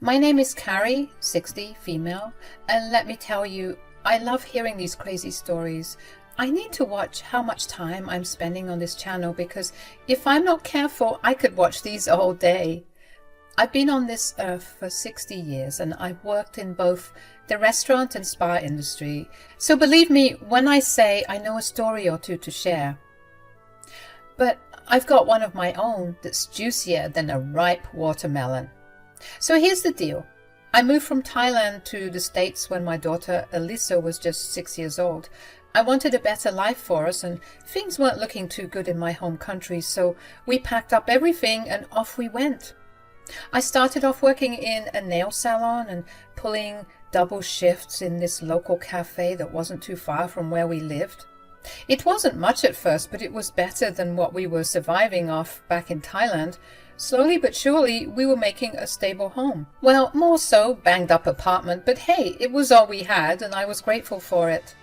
My name is Carrie, 60, female, and let me tell you, I love hearing these crazy stories. I need to watch how much time I'm spending on this channel because if I'm not careful, I could watch these all day. I've been on this earth for 60 years and I've worked in both the restaurant and spa industry. So believe me when I say I know a story or two to share. But I've got one of my own that's juicier than a ripe watermelon. So here's the deal. I moved from Thailand to the States when my daughter Alyssa was just 6 years old. I wanted a better life for us and things weren't looking too good in my home country, so we packed up everything and off we went. I started off working in a nail salon and pulling double shifts in this local cafe that wasn't too far from where we lived. It wasn't much at first, but it was better than what we were surviving off back in Thailand. Slowly but surely, we were making a stable home. Well, more so, banged up apartment, but hey, it was all we had and I was grateful for it.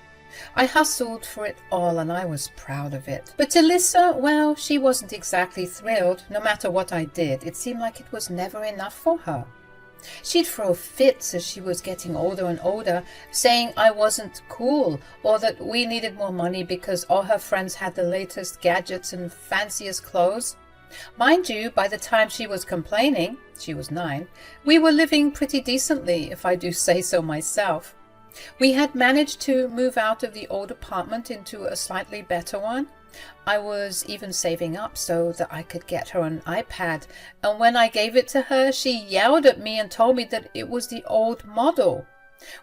I hustled for it all and I was proud of it. But Alyssa, well, she wasn't exactly thrilled. No matter what I did, it seemed like it was never enough for her. She'd throw fits as she was getting older and older, saying I wasn't cool or that we needed more money because all her friends had the latest gadgets and fanciest clothes. Mind you, by the time she was complaining, she was 9, we were living pretty decently, if I do say so myself. We had managed to move out of the old apartment into a slightly better one. I was even saving up so that I could get her an iPad, and when I gave it to her, she yelled at me and told me that it was the old model,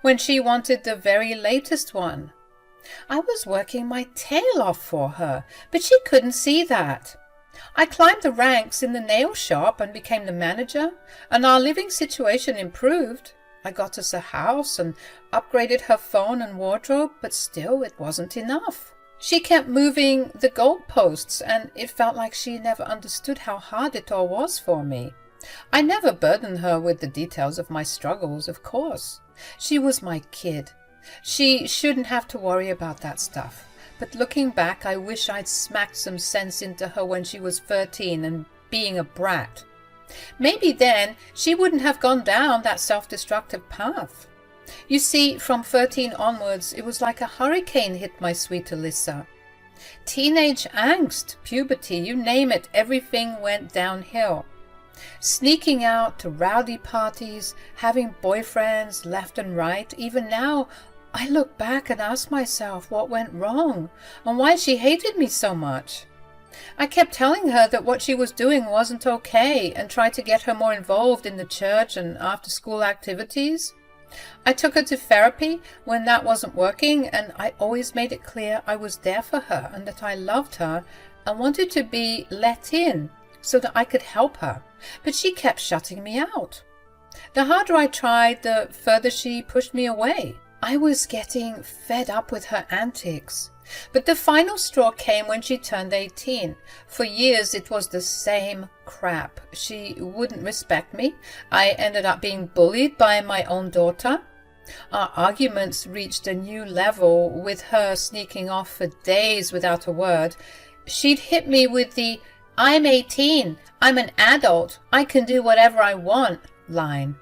when she wanted the very latest one. I was working my tail off for her, but she couldn't see that. I climbed the ranks in the nail shop and became the manager, and our living situation improved. I got us a house and upgraded her phone and wardrobe, but still it wasn't enough. She kept moving the goalposts, and it felt like she never understood how hard it all was for me. I never burdened her with the details of my struggles, of course. She was my kid. She shouldn't have to worry about that stuff. But looking back, I wish I'd smacked some sense into her when she was 13 and being a brat. Maybe then she wouldn't have gone down that self-destructive path. You see, from 13 onwards, it was like a hurricane hit my sweet Alyssa. Teenage angst, puberty, you name it, everything went downhill. Sneaking out to rowdy parties, having boyfriends left and right. Even now, I look back and ask myself what went wrong and why she hated me so much. I kept telling her that what she was doing wasn't okay and tried to get her more involved in the church and after-school activities. I took her to therapy when that wasn't working, and I always made it clear I was there for her and that I loved her and wanted to be let in so that I could help her. But she kept shutting me out. The harder I tried, the further she pushed me away. I was getting fed up with her antics. But the final straw came when she turned 18. For years it was the same crap. She wouldn't respect me. I ended up being bullied by my own daughter. Our arguments reached a new level, with her sneaking off for days without a word. She'd hit me with the "I'm 18, I'm an adult, I can do whatever I want" line.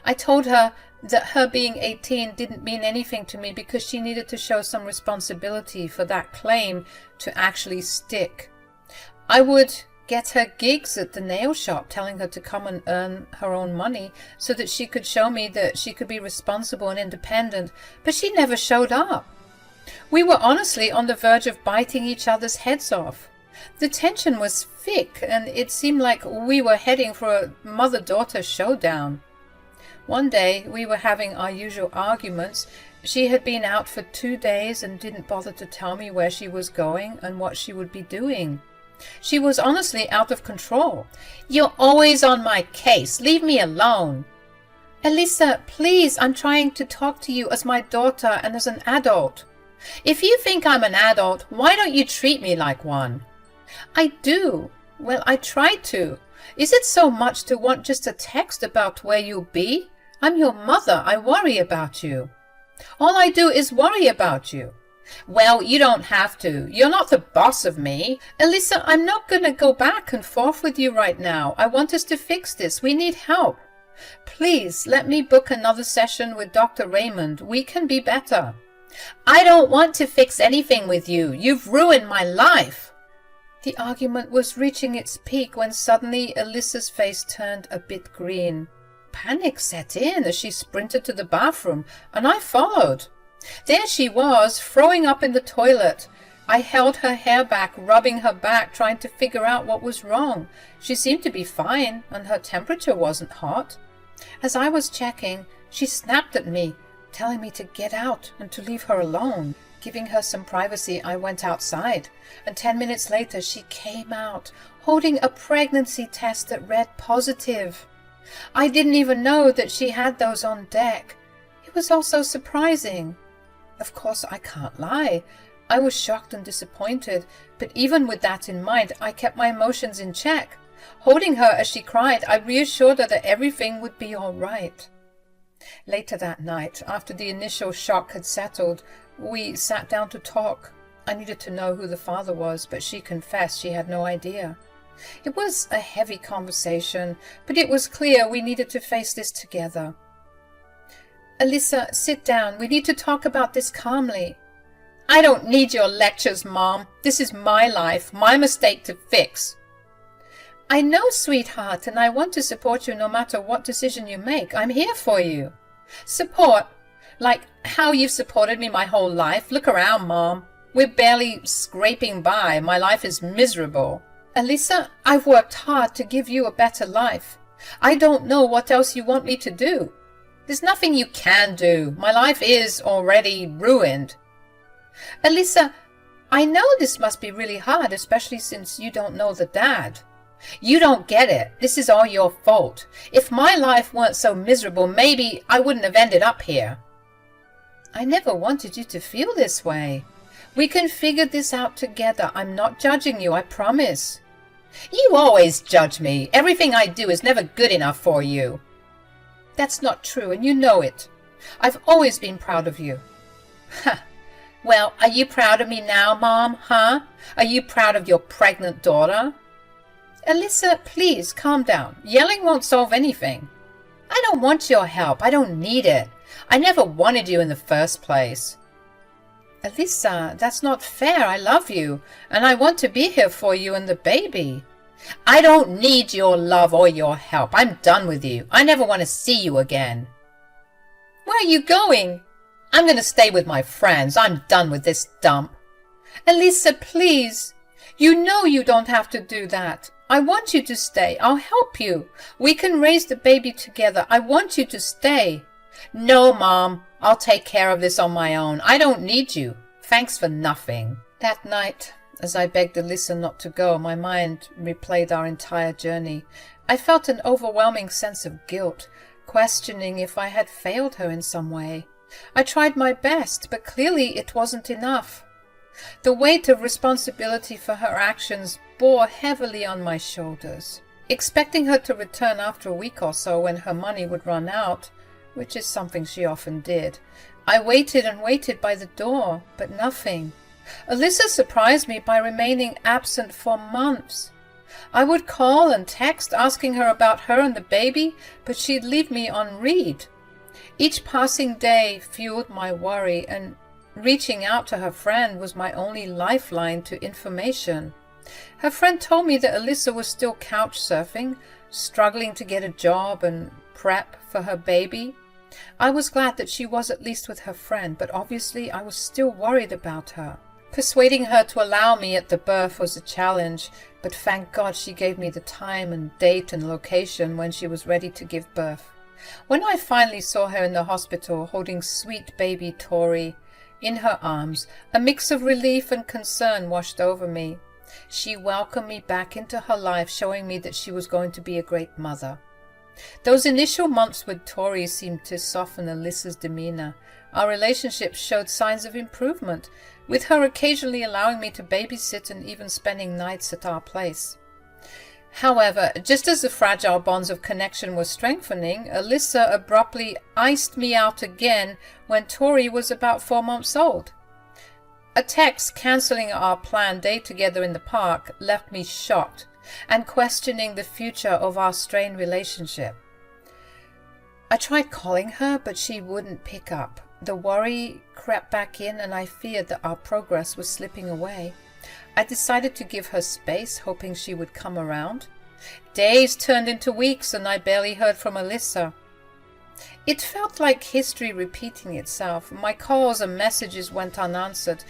I told her that her being 18 didn't mean anything to me because she needed to show some responsibility for that claim to actually stick. I would get her gigs at the nail shop, telling her to come and earn her own money so that she could show me that she could be responsible and independent, but she never showed up. We were honestly on the verge of biting each other's heads off. The tension was thick, and it seemed like we were heading for a mother-daughter showdown. One day we were having our usual arguments. She had been out for 2 days and didn't bother to tell me where she was going and what she would be doing. She was honestly out of control. "You're always on my case. Leave me alone." "Alyssa, please, I'm trying to talk to you as my daughter and as an adult." "If you think I'm an adult, why don't you treat me like one?" "I do. Well, I try to. Is it so much to want just a text about where you'll be? I'm your mother. I worry about you." "All I do is worry about you." "Well, you don't have to. You're not the boss of me." "Alyssa, I'm not going to go back and forth with you right now. I want us to fix this. We need help." Please let me book another session with Dr. Raymond. We can be better. I don't want to fix anything with you. You've ruined my life. The argument was reaching its peak when suddenly Alyssa's face turned a bit green. Panic set in as she sprinted to the bathroom, and I followed. There she was, throwing up in the toilet. I held her hair back, rubbing her back, trying to figure out what was wrong. She seemed to be fine, and her temperature wasn't hot. As I was checking, she snapped at me, telling me to get out and to leave her alone. Giving her some privacy, I went outside, and 10 minutes later she came out, holding a pregnancy test that read positive. I didn't even know that she had those on deck. It was all so surprising. Of course, I can't lie. I was shocked and disappointed, but even with that in mind, I kept my emotions in check. Holding her as she cried, I reassured her that everything would be all right. Later that night, after the initial shock had settled, we sat down to talk. I needed to know who the father was, but she confessed she had no idea. It was a heavy conversation, but it was clear we needed to face this together. Alyssa, sit down. We need to talk about this calmly. I don't need your lectures, Mom. This is my life, my mistake to fix. I know, sweetheart, and I want to support you no matter what decision you make. I'm here for you. Support? Like how you've supported me my whole life? Look around, Mom. We're barely scraping by. My life is miserable. Alyssa, I've worked hard to give you a better life. I don't know what else you want me to do. There's nothing you can do. My life is already ruined. Alyssa, I know this must be really hard, especially since you don't know the dad. You don't get it. This is all your fault. If my life weren't so miserable, maybe I wouldn't have ended up here. I never wanted you to feel this way. We can figure this out together. I'm not judging you, I promise. You always judge me. Everything I do is never good enough for you. That's not true, and you know it. I've always been proud of you. Ha! Well, are you proud of me now, Mom, huh? Are you proud of your pregnant daughter? Alyssa, please, calm down. Yelling won't solve anything. I don't want your help. I don't need it. I never wanted you in the first place. Alyssa, that's not fair. I love you, and I want to be here for you and the baby. I don't need your love or your help. I'm done with you. I never want to see you again. Where are you going? I'm going to stay with my friends. I'm done with this dump. Alyssa, please. You know you don't have to do that. I want you to stay. I'll help you. We can raise the baby together. I want you to stay. No, Mom. I'll take care of this on my own. I don't need you. Thanks for nothing. That night, as I begged Alyssa not to go, my mind replayed our entire journey. I felt an overwhelming sense of guilt, questioning if I had failed her in some way. I tried my best, but clearly it wasn't enough. The weight of responsibility for her actions bore heavily on my shoulders. Expecting her to return after a week or so when her money would run out, which is something she often did, I waited and waited by the door, but nothing. Alyssa surprised me by remaining absent for months. I would call and text asking her about her and the baby, but she'd leave me on read. Each passing day fueled my worry, and reaching out to her friend was my only lifeline to information. Her friend told me that Alyssa was still couch surfing, struggling to get a job and prep for her baby. I was glad that she was at least with her friend, but obviously I was still worried about her. Persuading her to allow me at the birth was a challenge, but thank God she gave me the time and date and location when she was ready to give birth. When I finally saw her in the hospital holding sweet baby Tori in her arms, a mix of relief and concern washed over me. She welcomed me back into her life, showing me that she was going to be a great mother. Those initial months with Tori seemed to soften Alyssa's demeanor. Our relationship showed signs of improvement, with her occasionally allowing me to babysit and even spending nights at our place. However, just as the fragile bonds of connection were strengthening, Alyssa abruptly iced me out again when Tori was about 4 months old. A text cancelling our planned day together in the park left me shocked and questioning the future of our strained relationship. I tried calling her, but she wouldn't pick up. The worry crept back in, and I feared that our progress was slipping away. I decided to give her space, hoping she would come around. Days turned into weeks, and I barely heard from Alyssa. It felt like history repeating itself. My calls and messages went unanswered.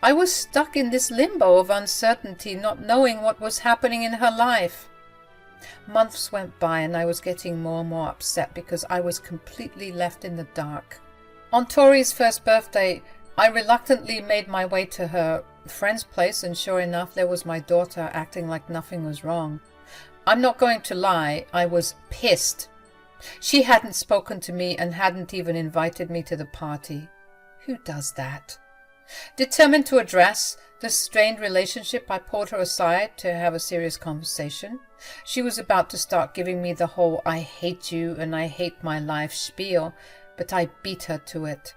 I was stuck in this limbo of uncertainty, not knowing what was happening in her life. Months went by, and I was getting more and more upset because I was completely left in the dark. On Tori's first birthday, I reluctantly made my way to her friend's place, and sure enough, there was my daughter acting like nothing was wrong. I'm not going to lie, I was pissed. She hadn't spoken to me and hadn't even invited me to the party. Who does that? Determined to address the strained relationship, I pulled her aside to have a serious conversation. She was about to start giving me the whole "I hate you" and "I hate my life" spiel, but I beat her to it.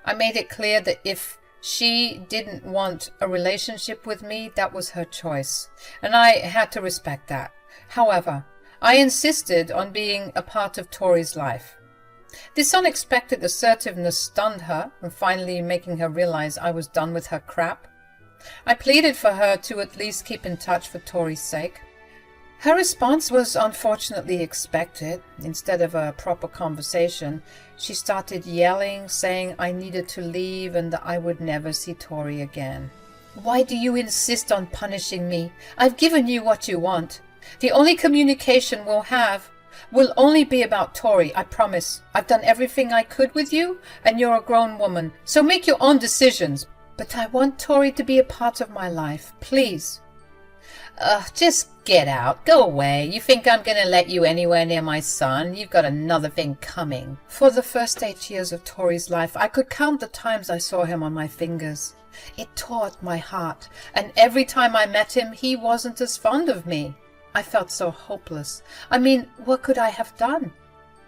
I made it clear that if she didn't want a relationship with me, that was her choice, and I had to respect that. However, I insisted on being a part of Tori's life. This unexpected assertiveness stunned her, and finally making her realize I was done with her crap. I pleaded for her to at least keep in touch for Tori's sake. Her response was unfortunately expected. Instead of a proper conversation, she started yelling, saying I needed to leave and that I would never see Tori again. "Why do you insist on punishing me? I've given you what you want. The only communication we'll have will only be about Tori, I promise. I've done everything I could with you, and you're a grown woman, so make your own decisions. But I want Tori to be a part of my life, please." Just get out. Go away. You think I'm going to let you anywhere near my son? You've got another thing coming. For the first 8 years of Tori's life, I could count the times I saw him on my fingers. It tore at my heart, and every time I met him, he wasn't as fond of me. I felt so hopeless. I mean, what could I have done?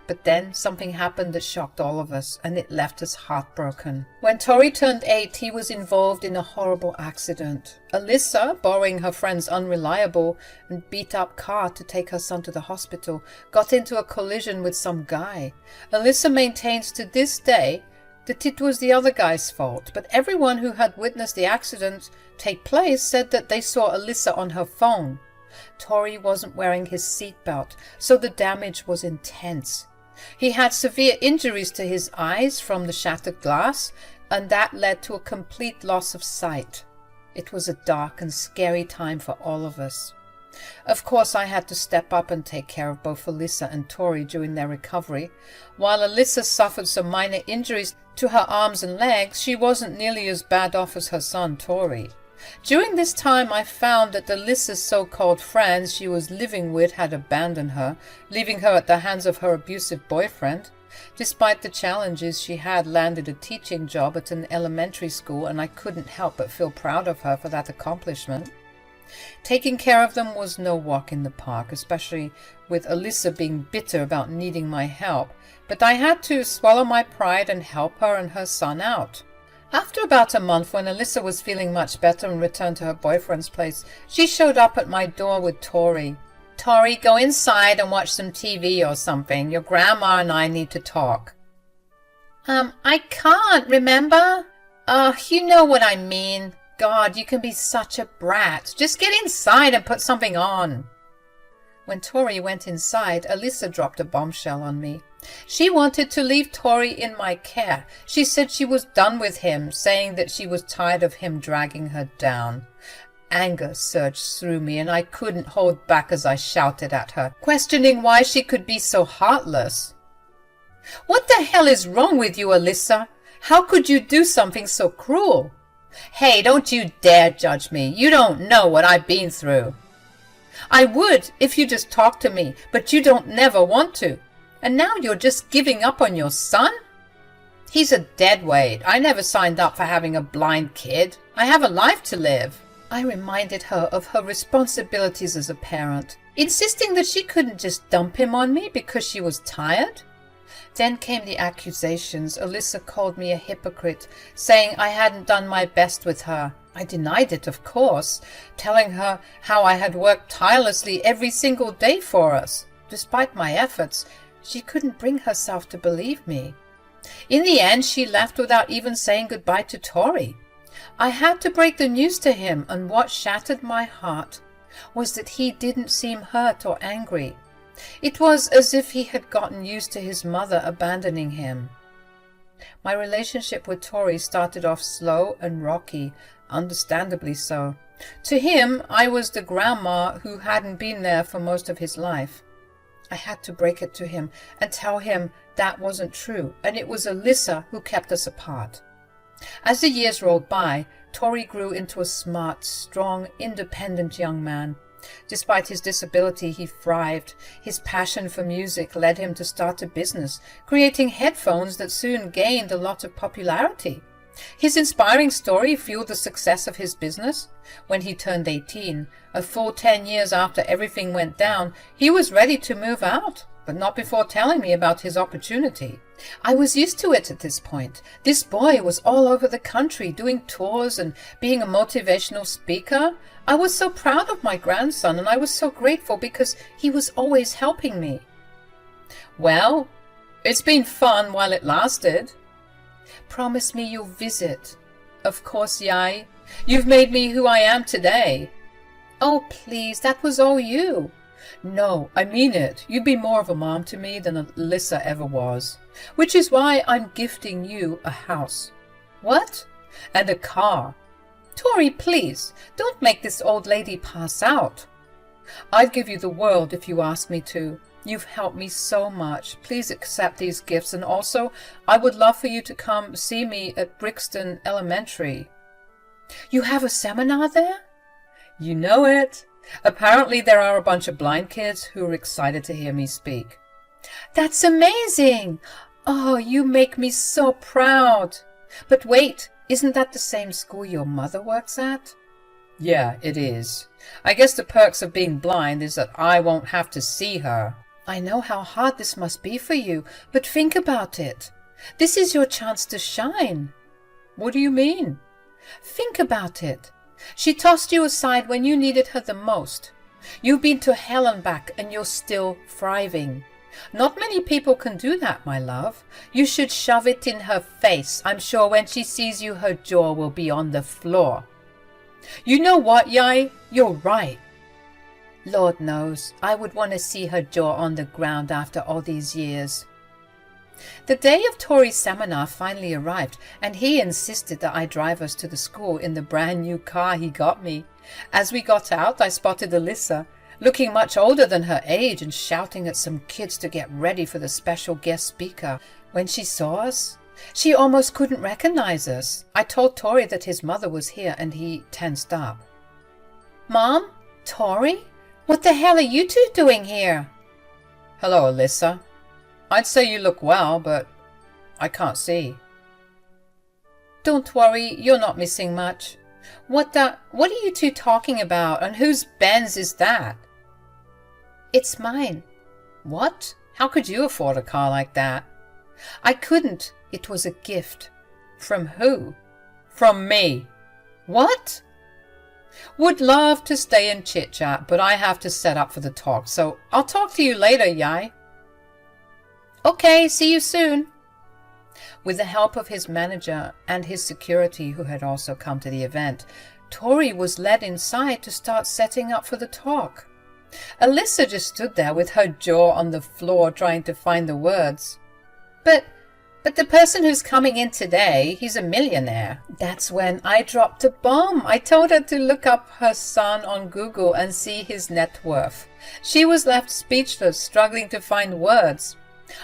But then something happened that shocked all of us, and it left us heartbroken. When Tori turned 8, he was involved in a horrible accident. Alyssa, borrowing her friend's unreliable and beat-up car to take her son to the hospital, got into a collision with some guy. Alyssa maintains to this day that it was the other guy's fault, but everyone who had witnessed the accident take place said that they saw Alyssa on her phone. Tori wasn't wearing his seatbelt, so the damage was intense. He had severe injuries to his eyes from the shattered glass, and that led to a complete loss of sight. It was a dark and scary time for all of us. Of course, I had to step up and take care of both Alyssa and Tori during their recovery. While Alyssa suffered some minor injuries to her arms and legs, she wasn't nearly as bad off as her son, Tori. During this time, I found that Alyssa's so-called friends she was living with had abandoned her, leaving her at the hands of her abusive boyfriend. Despite the challenges, she had landed a teaching job at an elementary school, and I couldn't help but feel proud of her for that accomplishment. Taking care of them was no walk in the park, especially with Alyssa being bitter about needing my help, but I had to swallow my pride and help her and her son out. After about a month, when Alyssa was feeling much better and returned to her boyfriend's place, she showed up at my door with Tori. "Tori, go inside and watch some TV or something. Your grandma and I need to talk." I can't, remember? You know what I mean. God, you can be such a brat. Just get inside and put something on." When Tori went inside, Alyssa dropped a bombshell on me. She wanted to leave Tori in my care. She said she was done with him, saying that she was tired of him dragging her down. Anger surged through me, and I couldn't hold back as I shouted at her, questioning why she could be so heartless. "What the hell is wrong with you, Alyssa? How could you do something so cruel?" "Hey, don't you dare judge me. You don't know what I've been through." "I would if you just talked to me, but you don't never want to. And now you're just giving up on your son?" "He's a deadweight. I never signed up for having a blind kid. I have a life to live." I reminded her of her responsibilities as a parent, insisting that she couldn't just dump him on me because she was tired. Then came the accusations. Alyssa called me a hypocrite, saying I hadn't done my best with her. I denied it, of course, telling her how I had worked tirelessly every single day for us. Despite my efforts, She couldn't bring herself to believe me. In the end, she left without even saying goodbye to Tori. I had to break the news to him, and what shattered my heart was that he didn't seem hurt or angry. It was as if he had gotten used to his mother abandoning him. My relationship with Tori started off slow and rocky, understandably so. To him, I was the grandma who hadn't been there for most of his life. I had to break it to him and tell him that wasn't true, and it was Alyssa who kept us apart. As the years rolled by, Tori grew into a smart, strong, independent young man. Despite his disability, he thrived. His passion for music led him to start a business, creating headphones that soon gained a lot of popularity. His inspiring story fueled the success of his business. When he turned 18, a full 10 years after everything went down, he was ready to move out, but not before telling me about his opportunity. I was used to it at this point. This boy was all over the country doing tours and being a motivational speaker. I was so proud of my grandson, and I was so grateful because he was always helping me. Well, it's been fun while it lasted. Promise me you'll visit. Of course, Yai. You've made me who I am today. Oh, please, that was all you. No, I mean it. You'd be more of a mom to me than Alyssa ever was. Which is why I'm gifting you a house. What? And a car. Tori, please, don't make this old lady pass out. I'd give you the world if you asked me to. You've helped me so much. Please accept these gifts, and also I would love for you to come see me at Brixton Elementary. You have a seminar there? You know it. Apparently there are a bunch of blind kids who are excited to hear me speak. That's amazing! Oh, you make me so proud. But wait, isn't that the same school your mother works at? Yeah, it is. I guess the perks of being blind is that I won't have to see her. I know how hard this must be for you, but think about it. This is your chance to shine. What do you mean? Think about it. She tossed you aside when you needed her the most. You've been to hell and back, and you're still thriving. Not many people can do that, my love. You should shove it in her face. I'm sure when she sees you, her jaw will be on the floor. You know what, Yai? You're right. Lord knows, I would want to see her jaw on the ground after all these years. The day of Tori's seminar finally arrived, and he insisted that I drive us to the school in the brand new car he got me. As we got out, I spotted Alyssa, looking much older than her age and shouting at some kids to get ready for the special guest speaker. When she saw us, she almost couldn't recognize us. I told Tori that his mother was here, and he tensed up. Mom? Tori? What the hell are you two doing here? Hello, Alyssa. I'd say you look well, but I can't see. Don't worry, you're not missing much. What are you two talking about, and whose Benz is that? It's mine. What? How could you afford a car like that? I couldn't. It was a gift. From who? From me. What? Would love to stay and chit-chat, but I have to set up for the talk, so I'll talk to you later, Yai. Okay, see you soon. With the help of his manager and his security, who had also come to the event, Tori was led inside to start setting up for the talk. Alyssa just stood there with her jaw on the floor trying to find the words. But the person who's coming in today, he's a millionaire. That's when I dropped a bomb. I told her to look up her son on Google and see his net worth. She was left speechless, struggling to find words.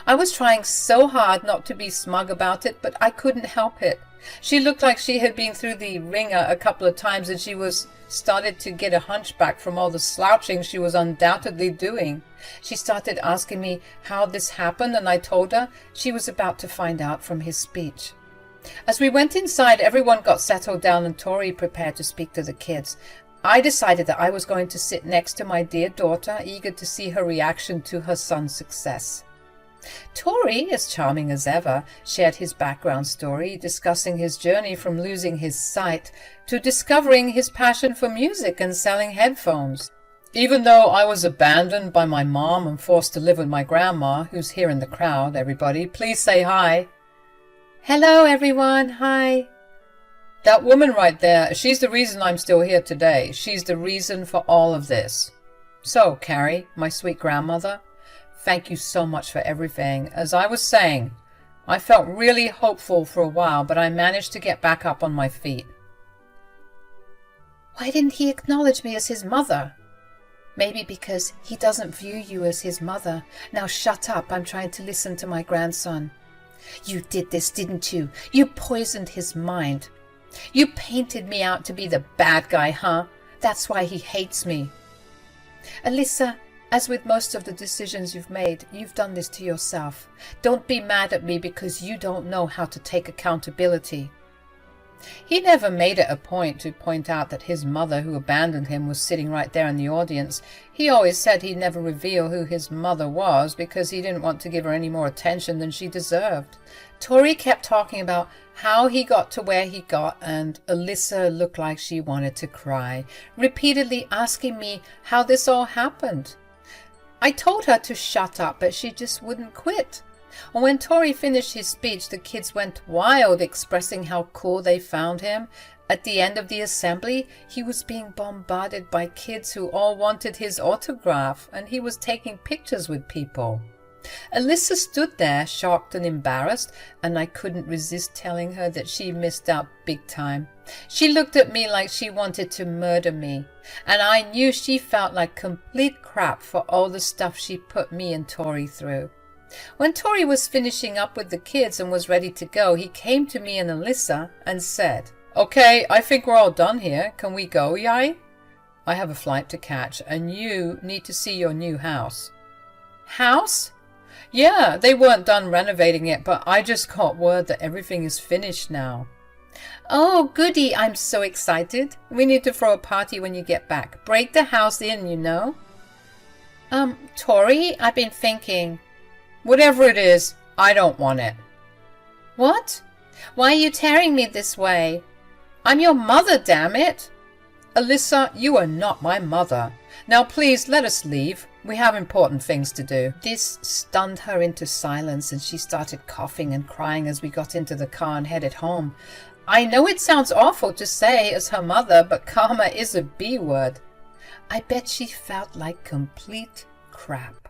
I was trying so hard not to be smug about it, but I couldn't help it. She looked like she had been through the ringer a couple of times, and she was started to get a hunchback from all the slouching she was undoubtedly doing. She started asking me how this happened, and I told her she was about to find out from his speech. As we went inside, everyone got settled down and Tori prepared to speak to the kids. I decided that I was going to sit next to my dear daughter, eager to see her reaction to her son's success. Tori, as charming as ever, shared his background story, discussing his journey from losing his sight to discovering his passion for music and selling headphones. Even though I was abandoned by my mom and forced to live with my grandma, who's here in the crowd, everybody, please say hi. Hello, everyone. Hi. That woman right there, she's the reason I'm still here today. She's the reason for all of this. So, Carrie, my sweet grandmother, thank you so much for everything. As I was saying, I felt really hopeful for a while, but I managed to get back up on my feet. Why didn't he acknowledge me as his mother? Maybe because he doesn't view you as his mother. Now shut up, I'm trying to listen to my grandson. You did this, didn't you? You poisoned his mind. You painted me out to be the bad guy, huh? That's why he hates me. Alyssa, as with most of the decisions you've made, you've done this to yourself. Don't be mad at me because you don't know how to take accountability. He never made it a point to point out that his mother, who abandoned him, was sitting right there in the audience. He always said he'd never reveal who his mother was because he didn't want to give her any more attention than she deserved. Tori kept talking about how he got to where he got, and Alyssa looked like she wanted to cry, repeatedly asking me how this all happened. I told her to shut up, but she just wouldn't quit. And when Tori finished his speech, the kids went wild, expressing how cool they found him. At the end of the assembly, he was being bombarded by kids who all wanted his autograph, and he was taking pictures with people. Alyssa stood there, shocked and embarrassed, and I couldn't resist telling her that she missed out big time. She looked at me like she wanted to murder me, and I knew she felt like complete crap for all the stuff she put me and Tori through. When Tori was finishing up with the kids and was ready to go, he came to me and Alyssa and said, "Okay, I think we're all done here. Can we go, Yai? I have a flight to catch, and you need to see your new house." House? Yeah, they weren't done renovating it, but I just got word that everything is finished now. Oh, goody, I'm so excited. We need to throw a party when you get back. Break the house in, you know. Tori, I've been thinking. Whatever it is, I don't want it. What? Why are you tearing me this way? I'm your mother, damn it. Alyssa, you are not my mother. Now please let us leave. We have important things to do. This stunned her into silence, and she started coughing and crying as we got into the car and headed home. I know it sounds awful to say as her mother, but karma is a B word. I bet she felt like complete crap.